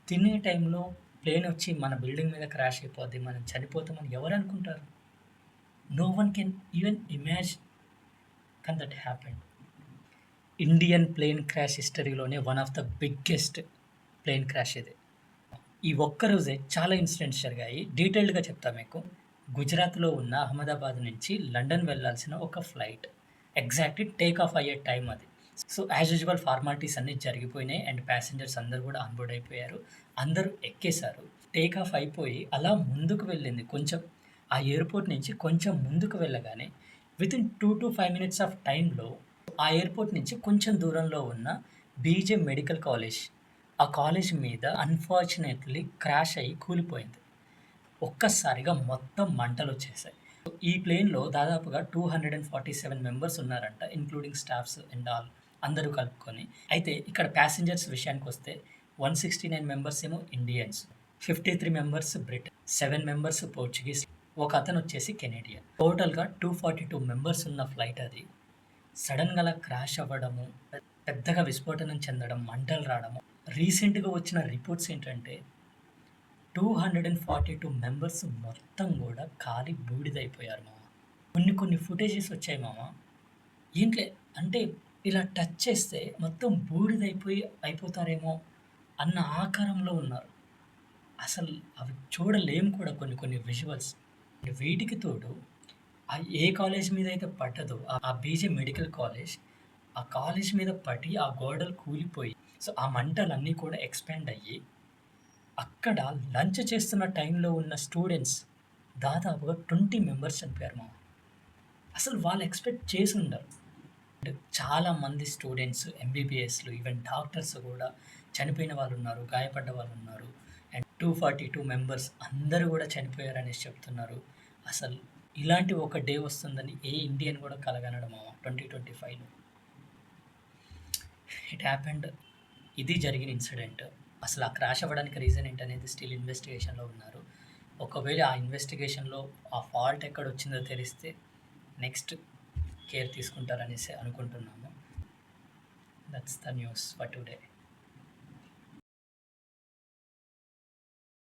తినే టైంలో ప్లేన్ వచ్చి మన బిల్డింగ్ మీద క్రాష్ అయిపోద్ది. మనం చనిపోతామని ఎవరనుకుంటారు? No one can even imagine. కానీ that happened. Indian plane crash హిస్టరీలోనే one of the biggest plane crash ఇది. ఈ ఒక్క రోజే చాలా ఇన్సిడెంట్స్ జరిగాయి. డీటెయిల్డ్‌గా చెప్తా మీకు. గుజరాత్‌లో ఉన్న అహ్మదాబాద్ నుంచి లండన్ వెళ్ళాల్సిన ఒక ఫ్లైట్. ఎగ్జాక్ట్‌లీ టేక్ ఆఫ్ అయ్యే టైం అది. సో, యాజ్ యూజువల్ ఫార్మాలిటీస్ అన్నీ జరిగిపోయినాయి అండ్ ప్యాసింజర్స్ అందరూ కూడా ఆన్ బోర్డ్ అయిపోయారు. అందరూ ఎక్కేసారు. టేక్ ఆఫ్ అయిపోయి అలా ముందుకు వెళ్ళింది. కొంచెం ఆ ఎయిర్‌పోర్ట్ నుంచి కొంచెం ముందుకు వెళ్ళగానే వితిన్ 2-5 మినిట్స్ ఆఫ్ టైమ్‌లో ఆ ఎయిర్‌పోర్ట్ నుంచి కొంచెం దూరంలో ఉన్న బీజే మెడికల్ కాలేజ్. ఆ కాలేజ్ మీద అన్‌ఫార్చునేట్‌లీ క్రాష్ అయ్యి కూలిపోయింది. ఒక్కసారిగా మొత్తం మంటలొచ్చేసాయి. ఈ ప్లేన్‌లో దాదాపుగా 247 మెంబర్స్ ఉన్నారంట. ఇంక్లూడింగ్ స్టాఫ్స్ అండ్ ఆల్ అందరూ కలుపుకొని. అయితే ఇక్కడ ప్యాసింజర్స్ విషయానికొస్తే 169 మెంబర్స్ ఏమో Indians, 53 members Britain, 7 members Portuguese, ఒకతనొచ్చేసి కెనేడియన్. టోటల్‌గా 242 మెంబర్స్ ఉన్న ఫ్లైట్ అది. సడెన్‌గా అలా క్రాష్ అవ్వడము, పెద్దగా విస్ఫోటనం చెందడం, మంటలు రావడము. రీసెంట్‌గా వచ్చిన రిపోర్ట్స్ ఏంటంటే 242 మెంబర్స్ మొత్తం గూడా కాలి బూడిదైపోయారు మామ. కొన్ని కొన్ని ఫుటేజెస్ వచ్చాయి మామ. ఏంట్లే అంటే ఇలా టచ్ చేస్తే మొత్తం అయిపోతారేమో అన్న ఆకారంలో ఉన్నారు. అసలు అవి చూడలేము కూడా కొన్ని కొన్ని విజువల్స్. వీటికి తోడు ఏ కాలేజ్ మీదైతే పడ్డదో ఆ బీజే మెడికల్ కాలేజ్, ఆ కాలేజ్ మీద పడి ఆ గోడలు కూలిపోయి సో, ఆ మంటలన్నీ కూడా ఎక్స్‌పాండ్ అయ్యి అక్కడ లంచ్ చేస్తున్న టైంలో ఉన్న స్టూడెంట్స్ దాదాపుగా 20 మెంబర్స్ చనిపోయారు మామ. అసలు వాళ్ళు ఎక్స్‌పెక్ట్ చేసుండరు. చాలా మంది స్టూడెంట్స్, ఎంబీబీఎస్‌లు ఈవెన్ డాక్టర్స్ గూడా చనిపోయిన వాళ్ళున్నారు, గాయపడ్డ వాళ్ళున్నారు. అండ్ 242 మెంబర్స్ అందరూ గూడా చనిపోయారనేసి చెప్తున్నారు. అసలు ఇలాంటి ఒక డే వస్తుందని ఏ ఇండియన్ గూడా కలగనడు మామ 2025లో. It happened. ఇది జరిగిన ఇన్సిడెంట్. అసలు ఆ క్రాష్ అవ్వడానికి రీజన్ ఏంటనేది స్టిల్ ఇన్వెస్టిగేషన్‌లో ఉన్నారు. ఒకవేళ ఆ ఇన్వెస్టిగేషన్‌లో ఆ ఫాల్ట్ ఎక్కడొచ్చిందో తెలిస్తే నెక్స్ట్ కేర్ తీసుకుంటారనేసి అనుకుంటున్నాము. That's the news for today.